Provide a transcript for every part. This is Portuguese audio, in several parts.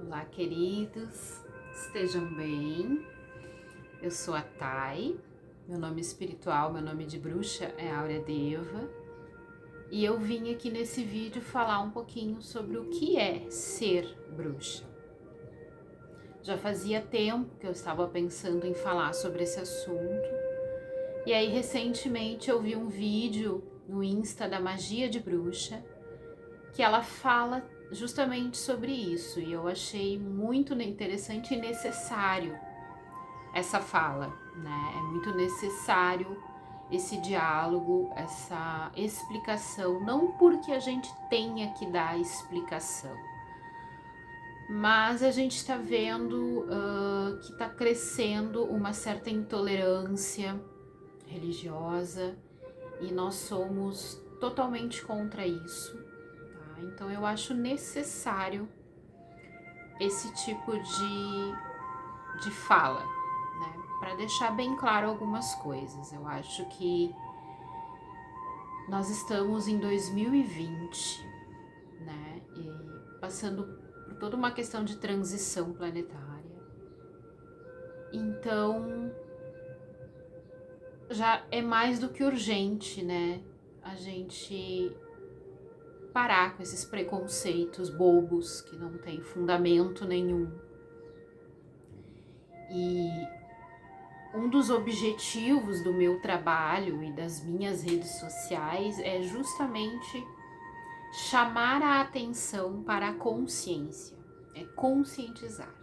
Olá, queridos, estejam bem. Eu sou a Thay, meu nome espiritual, meu nome de bruxa é Áurea Deva, e eu vim aqui nesse vídeo falar um pouquinho sobre o que é ser bruxa. Já fazia tempo que eu estava pensando em falar sobre esse assunto, e aí recentemente eu vi um vídeo no Insta da Magia de Bruxa, que ela fala justamente sobre isso, e eu achei muito interessante e necessário essa fala, né? É muito necessário esse diálogo, essa explicação, não porque a gente tenha que dar explicação, mas a gente está vendo que está crescendo uma certa intolerância religiosa e nós somos totalmente contra isso. Então eu acho necessário esse tipo de fala, né? Para deixar bem claro algumas coisas. Eu acho que nós estamos em 2020, né? E passando por toda uma questão de transição planetária. Então já é mais do que urgente, né? A gente parar com esses preconceitos bobos que não têm fundamento nenhum. E um dos objetivos do meu trabalho e das minhas redes sociais é justamente chamar a atenção para a consciência, é conscientizar.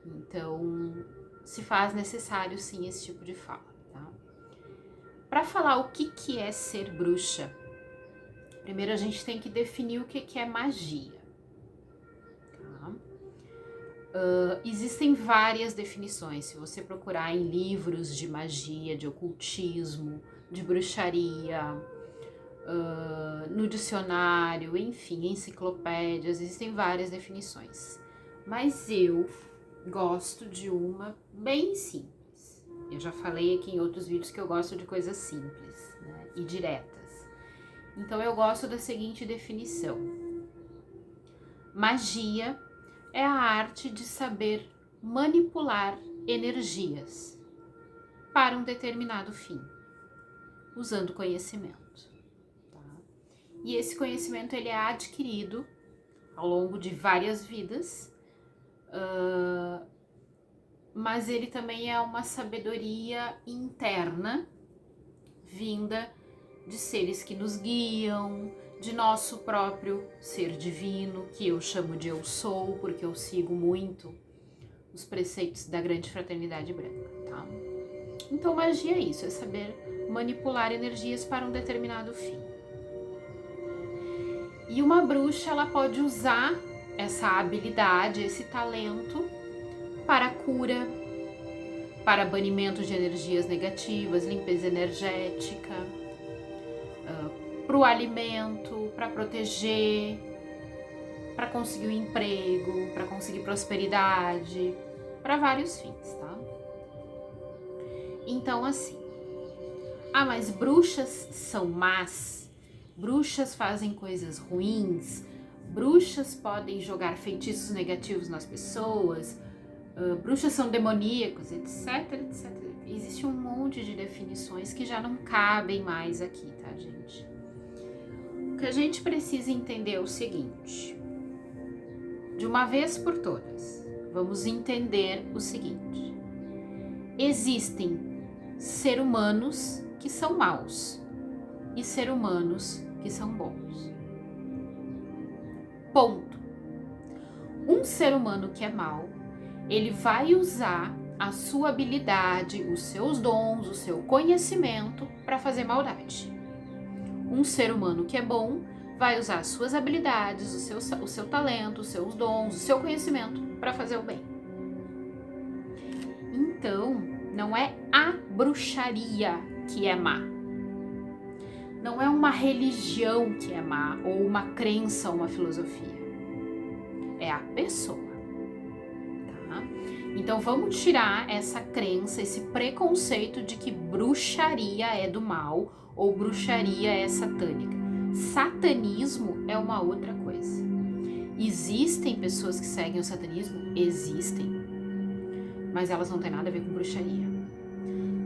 Então, se faz necessário sim esse tipo de fala, tá? Para falar o que é ser bruxa, primeiro a gente tem que definir o que é magia. Tá? Existem várias definições. Se você procurar em livros de magia, de ocultismo, de bruxaria, no dicionário, enfim, enciclopédias, existem várias definições. Mas eu gosto de uma bem simples. Eu já falei aqui em outros vídeos que eu gosto de coisas simples, né, e diretas. Então eu gosto da seguinte definição: magia é a arte de saber manipular energias para um determinado fim, usando conhecimento. Tá? E esse conhecimento ele é adquirido ao longo de várias vidas, mas ele também é uma sabedoria interna vinda de seres que nos guiam, de nosso próprio ser divino, que eu chamo de eu sou, porque eu sigo muito os preceitos da grande fraternidade branca, tá? Então magia é isso, é saber manipular energias para um determinado fim. E uma bruxa, ela pode usar essa habilidade, esse talento para cura, para banimento de energias negativas, limpeza energética, para o alimento, para proteger, para conseguir um emprego, para conseguir prosperidade, para vários fins, tá? Então assim, mas bruxas são más, bruxas fazem coisas ruins, bruxas podem jogar feitiços negativos nas pessoas, bruxas são demoníacos, etc, etc. Existe um monte de definições que já não cabem mais aqui, tá, gente? O que a gente precisa entender é o seguinte: de uma vez por todas, vamos entender o seguinte: existem seres humanos que são maus e seres humanos que são bons. Ponto. Um ser humano que é mau, ele vai usar a sua habilidade, os seus dons, o seu conhecimento para fazer maldade. Um ser humano que é bom vai usar as suas habilidades, o seu talento, os seus dons, o seu conhecimento para fazer o bem. Então, não é a bruxaria que é má. Não é uma religião que é má, ou uma crença, ou uma filosofia. É a pessoa. Tá? Então vamos tirar essa crença, esse preconceito de que bruxaria é do mal ou bruxaria é satânica. Satanismo é uma outra coisa. Existem pessoas que seguem o satanismo? Existem. Mas elas não têm nada a ver com bruxaria.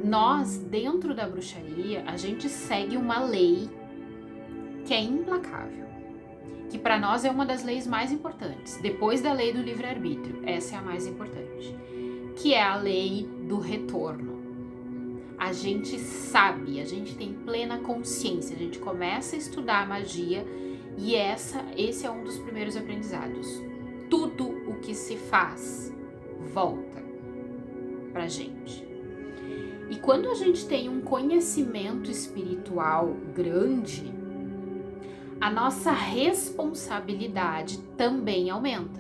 Nós, dentro da bruxaria, a gente segue uma lei que é implacável, que para nós é uma das leis mais importantes, depois da lei do livre-arbítrio. Essa é a mais importante, que é a lei do retorno. A gente sabe, a gente tem plena consciência, a gente começa a estudar a magia e esse é um dos primeiros aprendizados. Tudo o que se faz volta pra gente. E quando a gente tem um conhecimento espiritual grande, a nossa responsabilidade também aumenta.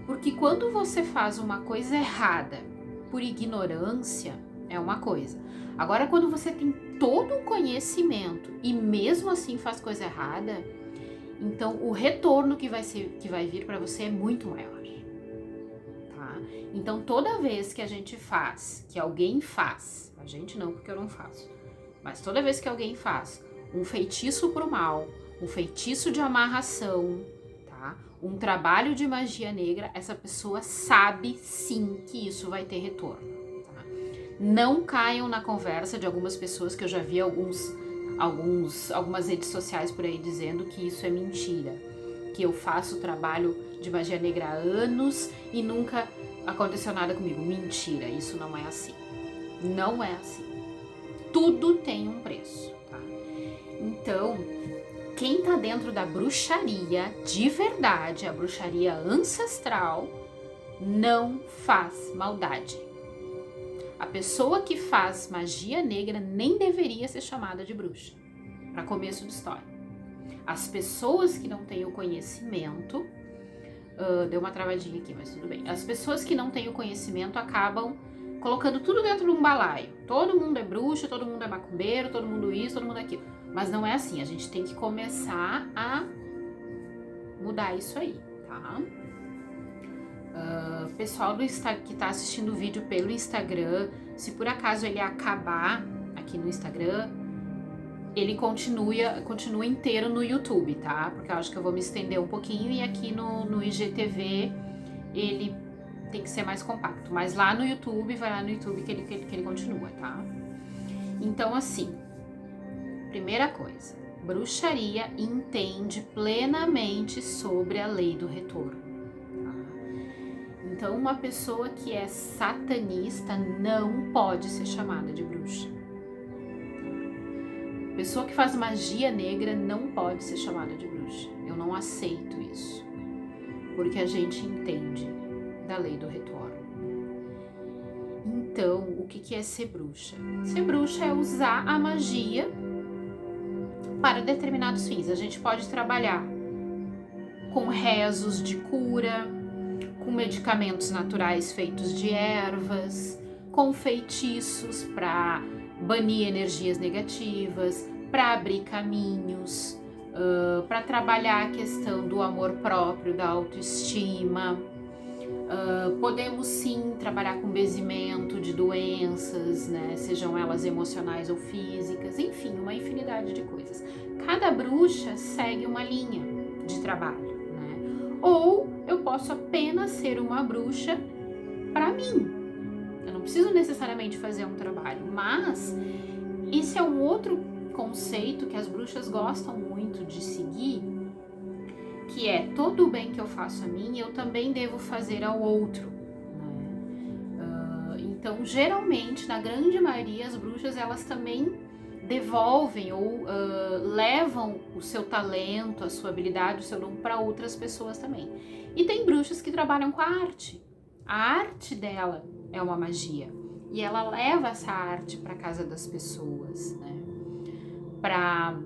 Porque quando você faz uma coisa errada por ignorância, é uma coisa. Agora, quando você tem todo um conhecimento e mesmo assim faz coisa errada, então o retorno que vai vir para você é muito maior. Tá? Então, toda vez que a gente faz, que alguém faz, a gente não, porque eu não faço, mas toda vez que alguém faz um feitiço pro mal, um feitiço de amarração, tá? Um trabalho de magia negra, essa pessoa sabe sim que isso vai ter retorno. Tá? Não caiam na conversa de algumas pessoas que eu já vi algumas redes sociais por aí dizendo que isso é mentira, que eu faço trabalho de magia negra há anos e nunca aconteceu nada comigo. Mentira, isso não é assim. Não é assim. Tudo tem um preço, tá? Então, quem tá dentro da bruxaria de verdade, a bruxaria ancestral, não faz maldade. A pessoa que faz magia negra nem deveria ser chamada de bruxa, para começo de história. As pessoas que não têm o conhecimento, deu uma travadinha aqui, mas tudo bem. As pessoas que não têm o conhecimento acabam colocando tudo dentro de um balaio. Todo mundo é bruxa, todo mundo é macumbeiro, todo mundo isso, todo mundo aquilo. Mas não é assim, a gente tem que começar a mudar isso aí, tá? Pessoal que tá assistindo o vídeo pelo Instagram, se por acaso ele acabar aqui no Instagram, ele continua inteiro no YouTube, tá? Porque eu acho que eu vou me estender um pouquinho e aqui no IGTV ele tem que ser mais compacto. Mas lá no YouTube, vai lá no YouTube que ele continua, tá? Então, assim, primeira coisa, bruxaria entende plenamente sobre a lei do retorno. Tá? Então, uma pessoa que é satanista não pode ser chamada de bruxa. Pessoa que faz magia negra não pode ser chamada de bruxa. Eu não aceito isso, porque a gente entende da lei do retorno. Então, o que é ser bruxa? Ser bruxa é usar a magia para determinados fins. A gente pode trabalhar com rezos de cura, com medicamentos naturais feitos de ervas, com feitiços para banir energias negativas, para abrir caminhos, para trabalhar a questão do amor próprio, da autoestima. Podemos sim trabalhar com benzimento de doenças, né? Sejam elas emocionais ou físicas, enfim, uma infinidade de coisas. Cada bruxa segue uma linha de trabalho, né? Ou eu posso apenas ser uma bruxa para mim. Eu não preciso necessariamente fazer um trabalho, mas esse é um outro conceito que as bruxas gostam muito de seguir, que é todo o bem que eu faço a mim, eu também devo fazer ao outro. Né? Então, geralmente, na grande maioria, as bruxas elas também devolvem ou levam o seu talento, a sua habilidade, o seu dom para outras pessoas também. E tem bruxas que trabalham com a arte. A arte dela é uma magia. E ela leva essa arte para casa das pessoas, né? Para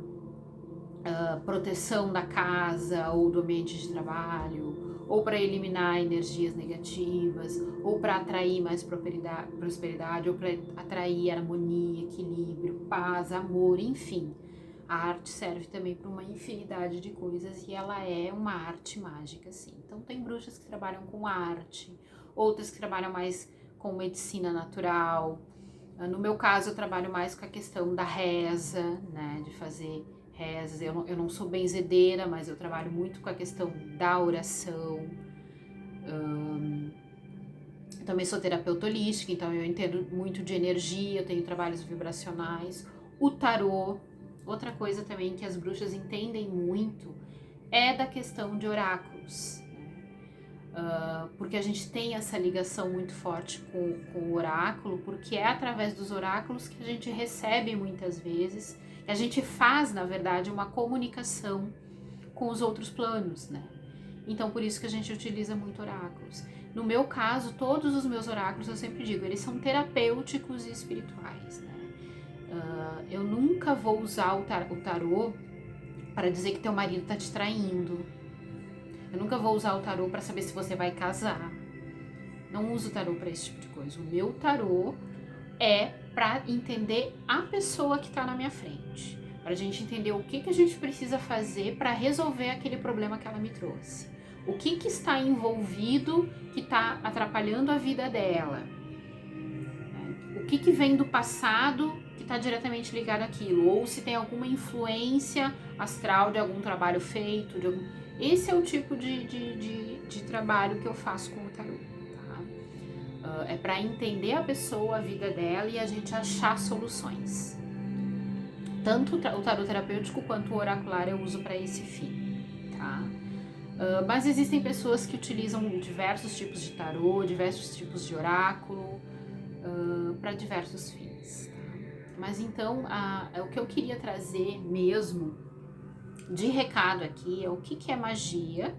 proteção da casa ou do ambiente de trabalho, ou para eliminar energias negativas, ou para atrair mais prosperidade, ou para atrair harmonia, equilíbrio, paz, amor, enfim. A arte serve também para uma infinidade de coisas e ela é uma arte mágica, sim. Então tem bruxas que trabalham com arte, outras que trabalham mais com medicina natural. No meu caso, eu trabalho mais com a questão da reza, né, de fazer rezas. Eu não sou benzedeira, mas eu trabalho muito com a questão da oração. Eu também sou terapeuta holística, então eu entendo muito de energia, eu tenho trabalhos vibracionais. O tarô, outra coisa também que as bruxas entendem muito, é da questão de oráculos. Porque a gente tem essa ligação muito forte com o oráculo, porque é através dos oráculos que a gente recebe muitas vezes, que a gente faz, na verdade, uma comunicação com os outros planos, né? Então, por isso que a gente utiliza muito oráculos. No meu caso, todos os meus oráculos, eu sempre digo, eles são terapêuticos e espirituais, né? Eu nunca vou usar o tarô para dizer que teu marido tá te traindo. Eu nunca vou usar o tarô para saber se você vai casar. Não uso o tarô para esse tipo de coisa. O meu tarô é para entender a pessoa que tá na minha frente. Pra gente entender o que a gente precisa fazer para resolver aquele problema que ela me trouxe. O que está envolvido que está atrapalhando a vida dela. O que vem do passado que está diretamente ligado àquilo. Ou se tem alguma influência astral de algum trabalho feito. Esse é o tipo de trabalho que eu faço com o tarô. Tá? É para entender a pessoa, a vida dela e a gente achar soluções. Tanto o tarô terapêutico quanto o oracular eu uso para esse fim. Tá? Mas existem pessoas que utilizam diversos tipos de tarô, diversos tipos de oráculo, para diversos fins. Tá? Mas então, o que eu queria trazer mesmo de recado aqui é o que é magia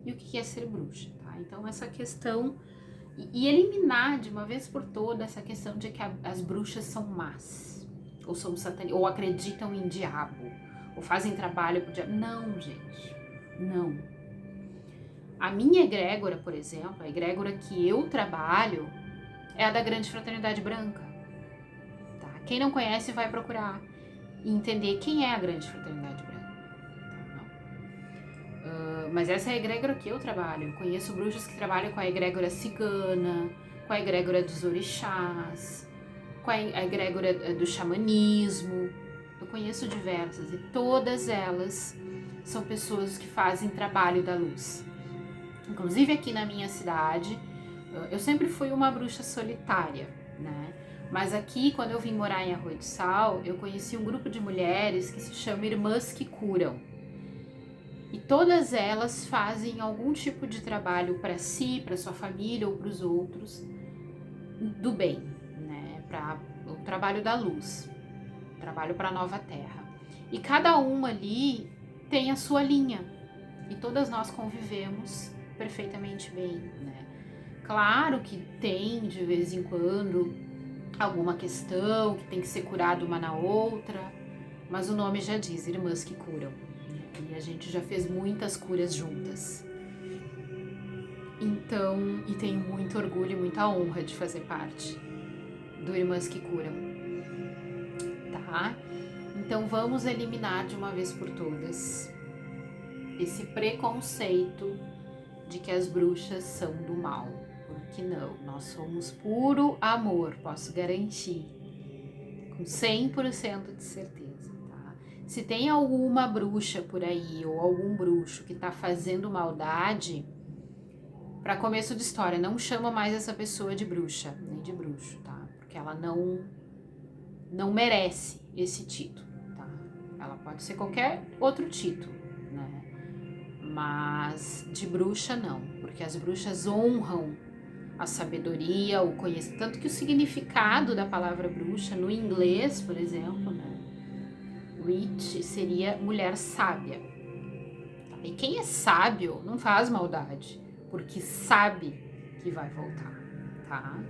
e o que é ser bruxa. Tá? Então, essa questão, e eliminar de uma vez por todas essa questão de que as bruxas são más, ou são satânicas, ou acreditam em diabo, ou fazem trabalho pro diabo. Não, gente, não. A minha egrégora, por exemplo, a egrégora que eu trabalho é a da Grande Fraternidade Branca. Tá? Quem não conhece vai procurar e entender quem é a Grande Fraternidade Branca. Tá? Mas essa é a egrégora que eu trabalho. Eu conheço bruxas que trabalham com a egrégora cigana, com a egrégora dos orixás, com a egrégora do xamanismo. Eu conheço diversas e todas elas são pessoas que fazem trabalho da luz. Inclusive aqui na minha cidade, eu sempre fui uma bruxa solitária, né? Mas aqui, quando eu vim morar em Arroio do Sal, eu conheci um grupo de mulheres que se chama Irmãs que Curam. E todas elas fazem algum tipo de trabalho para si, para sua família ou para os outros, do bem, né? Para o trabalho da luz, trabalho para a nova terra. E cada uma ali tem a sua linha. E todas nós convivemos perfeitamente bem, né? Claro que tem, de vez em quando, alguma questão que tem que ser curada uma na outra, mas o nome já diz, Irmãs que Curam. E a gente já fez muitas curas juntas. Então, e tenho muito orgulho e muita honra de fazer parte do Irmãs que Curam. Tá? Então vamos eliminar de uma vez por todas esse preconceito de que as bruxas são do mal, porque não, nós somos puro amor, posso garantir, com 100% de certeza, tá? Se tem alguma bruxa por aí, ou algum bruxo que tá fazendo maldade, para começo de história, não chama mais essa pessoa de bruxa, nem de bruxo, tá? Porque ela não merece esse título, tá? Ela pode ser qualquer outro título, né? Mas de bruxa não, porque as bruxas honram a sabedoria, o conhecimento, tanto que o significado da palavra bruxa no inglês, por exemplo, né, witch seria mulher sábia. E quem é sábio não faz maldade, porque sabe que vai voltar, tá?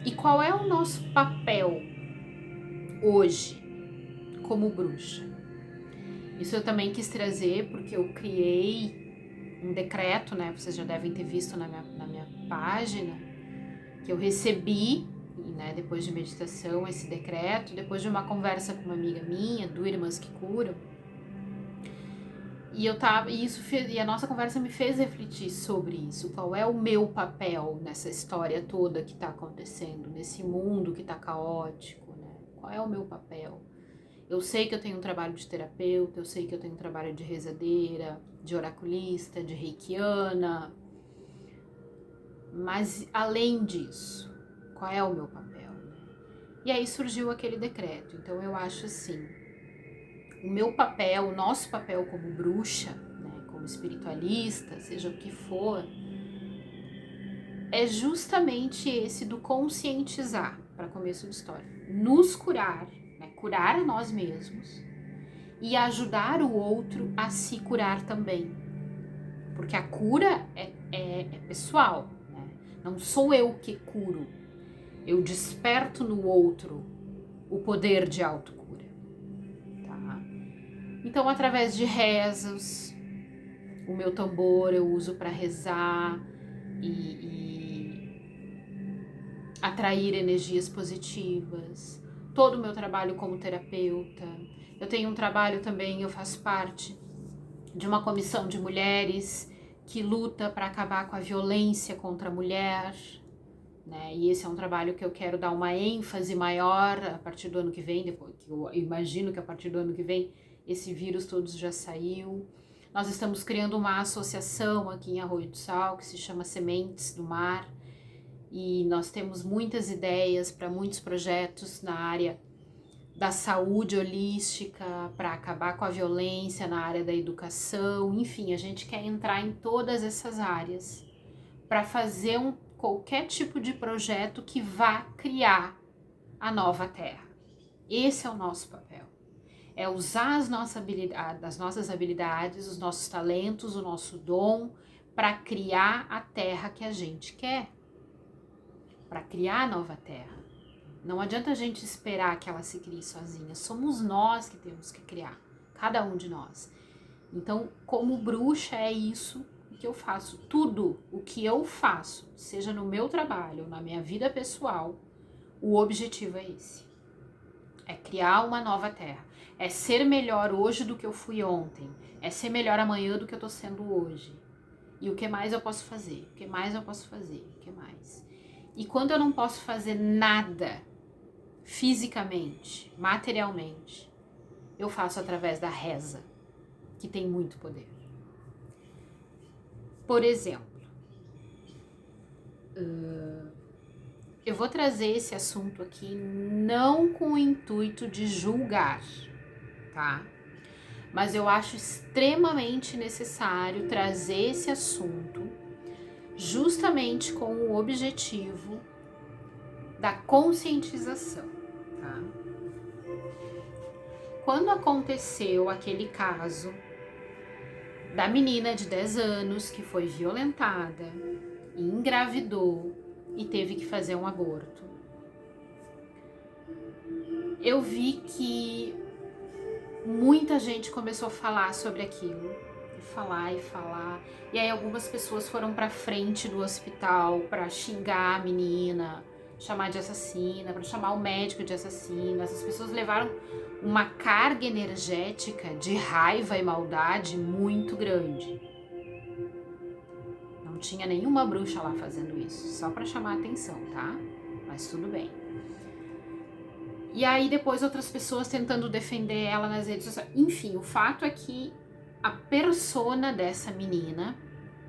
E qual é o nosso papel hoje como bruxa? Isso eu também quis trazer porque eu criei um decreto, né? Vocês já devem ter visto na minha página, que eu recebi, né, depois de meditação, esse decreto, depois de uma conversa com uma amiga minha, do Irmãs que Curam. E a nossa conversa me fez refletir sobre isso. Qual é o meu papel nessa história toda que está acontecendo, nesse mundo que está caótico, né? Qual é o meu papel? Eu sei que eu tenho um trabalho de terapeuta, eu sei que eu tenho um trabalho de rezadeira, de oraculista, de reikiana, mas além disso, qual é o meu papel? E aí surgiu aquele decreto. Então eu acho assim, o meu papel, o nosso papel como bruxa, né, como espiritualista, seja o que for, é justamente esse do conscientizar, para começo de história, nos curar, né, curar a nós mesmos e ajudar o outro a se curar também, porque a cura é pessoal, né? Não sou eu que curo, eu desperto no outro o poder de autocura, tá? Então, através de rezas, o meu tambor eu uso para rezar e atrair energias positivas. Todo o meu trabalho como terapeuta. Eu tenho um trabalho também, eu faço parte de uma comissão de mulheres que luta para acabar com a violência contra a mulher, né? E esse é um trabalho que eu quero dar uma ênfase maior a partir do ano que vem, depois que eu imagino que a partir do ano que vem esse vírus todo já saiu. Nós estamos criando uma associação aqui em Arroio do Sal que se chama Sementes do Mar e nós temos muitas ideias para muitos projetos na área da saúde holística, para acabar com a violência na área da educação, enfim, a gente quer entrar em todas essas áreas para fazer qualquer tipo de projeto que vá criar a nova Terra. Esse é o nosso papel. É usar as nossas habilidades, os nossos talentos, o nosso dom para criar a Terra que a gente quer, para criar a nova Terra. Não adianta a gente esperar que ela se crie sozinha, somos nós que temos que criar, cada um de nós. Então, como bruxa, é isso que eu faço. Tudo o que eu faço, seja no meu trabalho, na minha vida pessoal, o objetivo é esse. É criar uma nova terra. É ser melhor hoje do que eu fui ontem. É ser melhor amanhã do que eu tô sendo hoje. E o que mais eu posso fazer? O que mais eu posso fazer? O que mais? E quando eu não posso fazer nada fisicamente, materialmente, eu faço através da reza, que tem muito poder. Por exemplo, eu vou trazer esse assunto aqui não com o intuito de julgar, tá? Mas eu acho extremamente necessário trazer esse assunto justamente com o objetivo da conscientização, tá? Quando aconteceu aquele caso da menina de 10 anos que foi violentada e engravidou e teve que fazer um aborto, eu vi que muita gente começou a falar sobre aquilo, e falar, e aí algumas pessoas foram pra frente do hospital pra xingar a menina, chamar de assassina, pra chamar o médico de assassina. Essas pessoas levaram uma carga energética de raiva e maldade muito grande. Não tinha nenhuma bruxa lá fazendo isso, só pra chamar a atenção, tá? Mas tudo bem. E aí depois outras pessoas tentando defender ela nas redes sociais. Enfim, o fato é que a persona dessa menina,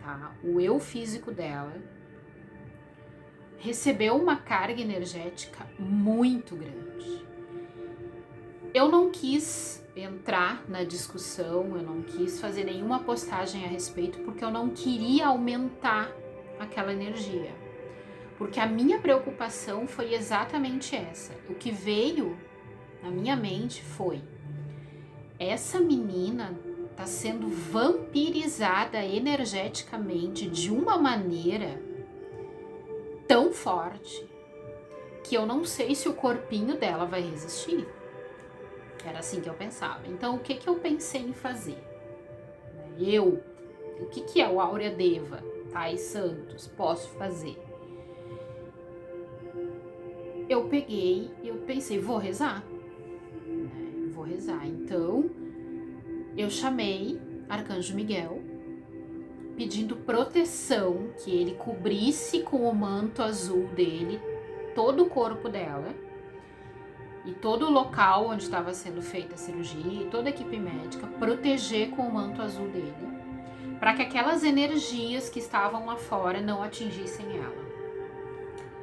tá? O eu físico dela, recebeu uma carga energética muito grande. Eu não quis entrar na discussão, eu não quis fazer nenhuma postagem a respeito, porque eu não queria aumentar aquela energia. Porque a minha preocupação foi exatamente essa. O que veio na minha mente foi: essa menina está sendo vampirizada energeticamente de uma maneira tão forte que eu não sei se o corpinho dela vai resistir. Era assim que eu pensava. Então, o que eu pensei em fazer? O que é o Áurea Deva, Thais Santos, posso fazer? Eu peguei e eu pensei, vou rezar. Vou rezar. Então, eu chamei Arcanjo Miguel, pedindo proteção, que ele cobrisse com o manto azul dele todo o corpo dela, e todo o local onde estava sendo feita a cirurgia e toda a equipe médica proteger com o manto azul dele, para que aquelas energias que estavam lá fora não atingissem ela,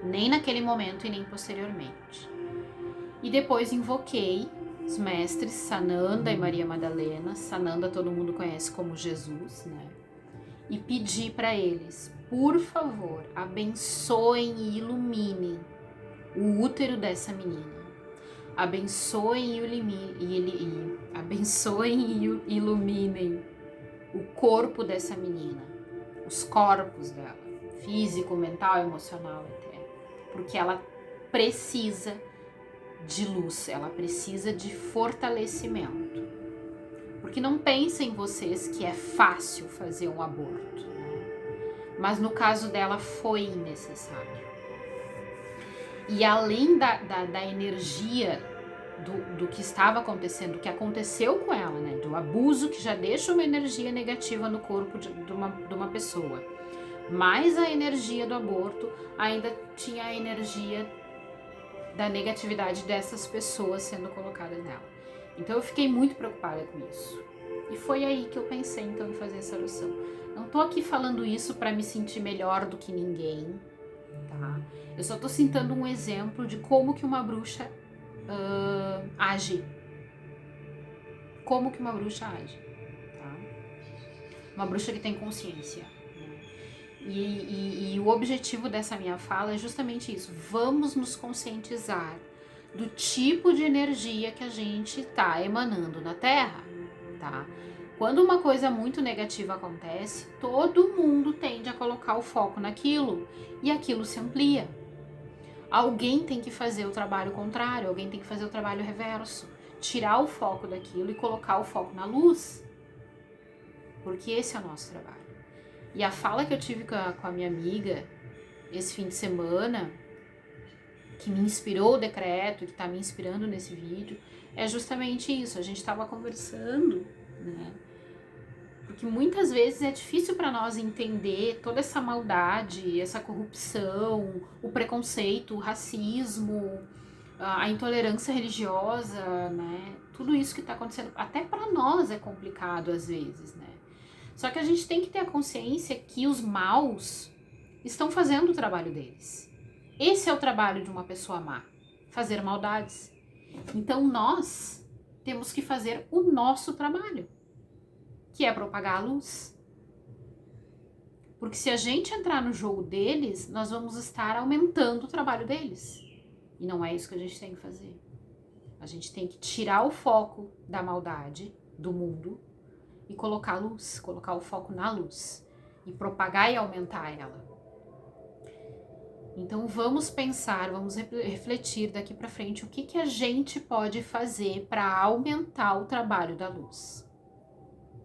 nem naquele momento e nem posteriormente. E depois invoquei os mestres Sananda e Maria Madalena. Sananda todo mundo conhece como Jesus, né? E pedi para eles, por favor, abençoem e iluminem o útero dessa menina. Abençoem e iluminem o corpo dessa menina, os corpos dela, físico, mental, emocional até, porque ela precisa de luz, ela precisa de fortalecimento. Porque não pensem vocês que é fácil fazer um aborto, né? Mas no caso dela foi necessário. E além da energia do que estava acontecendo, do que aconteceu com ela, né? Do abuso que já deixa uma energia negativa no corpo de uma pessoa, mais a energia do aborto, ainda tinha a energia da negatividade dessas pessoas sendo colocadas nela. Então eu fiquei muito preocupada com isso. E foi aí que eu pensei então em fazer essa oração. Não tô aqui falando isso para me sentir melhor do que ninguém, tá? Eu só tô citando um exemplo de como que uma bruxa age. Como que uma bruxa age, tá? Uma bruxa que tem consciência. Né? E o objetivo dessa minha fala é justamente isso. Vamos nos conscientizar do tipo de energia que a gente está emanando na Terra, tá? Quando uma coisa muito negativa acontece, todo mundo tende a colocar o foco naquilo e aquilo se amplia. Alguém tem que fazer o trabalho contrário, alguém tem que fazer o trabalho reverso, tirar o foco daquilo e colocar o foco na luz, porque esse é o nosso trabalho. E a fala que eu tive com a minha amiga esse fim de semana, que me inspirou o decreto, que está me inspirando nesse vídeo, é justamente isso. A gente estava conversando, né? Porque muitas vezes é difícil para nós entender toda essa maldade, essa corrupção, o preconceito, o racismo, a intolerância religiosa, né? Tudo isso que está acontecendo, até para nós é complicado às vezes, né? Só que a gente tem que ter a consciência que os maus estão fazendo o trabalho deles. Esse é o trabalho de uma pessoa má, fazer maldades. Então nós temos que fazer o nosso trabalho, que é propagar a luz. Porque se a gente entrar no jogo deles, nós vamos estar aumentando o trabalho deles. E não é isso que a gente tem que fazer. A gente tem que tirar o foco da maldade do mundo e colocar a luz, colocar o foco na luz e propagar e aumentar ela. Então vamos pensar, vamos refletir daqui para frente o que a gente pode fazer para aumentar o trabalho da luz,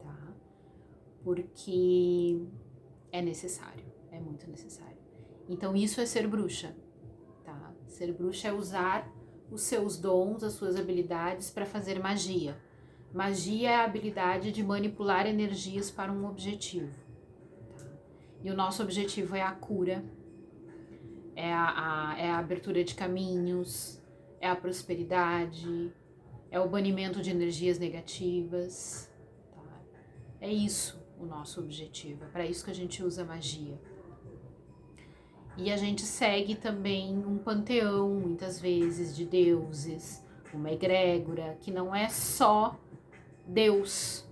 tá? Porque é necessário, é muito necessário. Então isso é ser bruxa, tá? Ser bruxa é usar os seus dons, as suas habilidades para fazer magia. Magia é a habilidade de manipular energias para um objetivo, tá? E o nosso objetivo é a cura, é a abertura de caminhos, é a prosperidade, é o banimento de energias negativas, tá? É isso o nosso objetivo, é para isso que a gente usa magia. E a gente segue também um panteão, muitas vezes, de deuses, uma egrégora, que não é só Deus,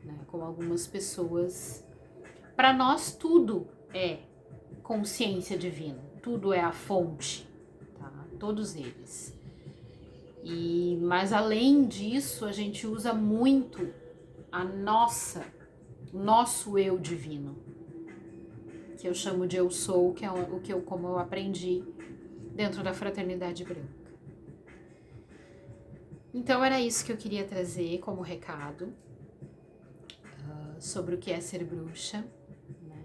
né? Como algumas pessoas. Para nós, tudo é consciência divina, tudo é a fonte, tá? Todos eles. Mas além disso, a gente usa muito o nosso eu divino, que eu chamo de eu sou, que é como eu aprendi dentro da fraternidade branca. Então era isso que eu queria trazer como recado sobre o que é ser bruxa, né?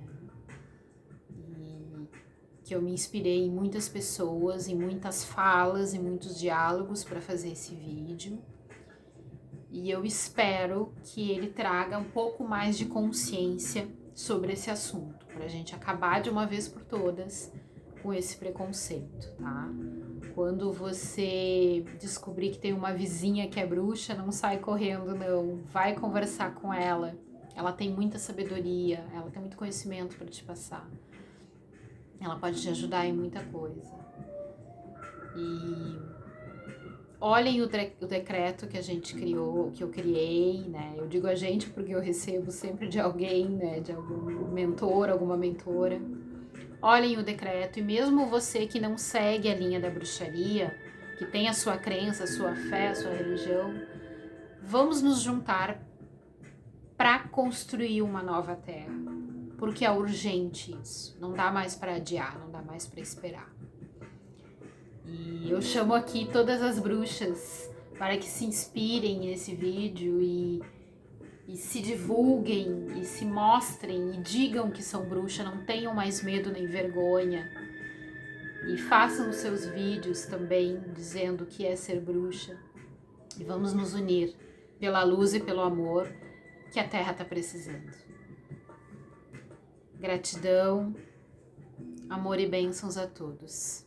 E que eu me inspirei em muitas pessoas, em muitas falas, em muitos diálogos para fazer esse vídeo. E eu espero que ele traga um pouco mais de consciência sobre esse assunto, para a gente acabar de uma vez por todas com esse preconceito, tá? Quando você descobrir que tem uma vizinha que é bruxa, não sai correndo, não. Vai conversar com ela. Ela tem muita sabedoria, ela tem muito conhecimento para te passar. Ela pode te ajudar em muita coisa. E olhem o decreto que a gente criou, que eu criei, né? Eu digo a gente porque eu recebo sempre de alguém, né? De algum mentor, alguma mentora. Olhem o decreto, e mesmo você que não segue a linha da bruxaria, que tem a sua crença, a sua fé, a sua religião, vamos nos juntar para construir uma nova terra, porque é urgente isso, não dá mais para adiar, não dá mais para esperar. E eu chamo aqui todas as bruxas para que se inspirem nesse vídeo e se divulguem, e se mostrem, e digam que são bruxa, não tenham mais medo nem vergonha. E façam os seus vídeos também dizendo que é ser bruxa. E vamos nos unir pela luz e pelo amor que a Terra está precisando. Gratidão, amor e bênçãos a todos.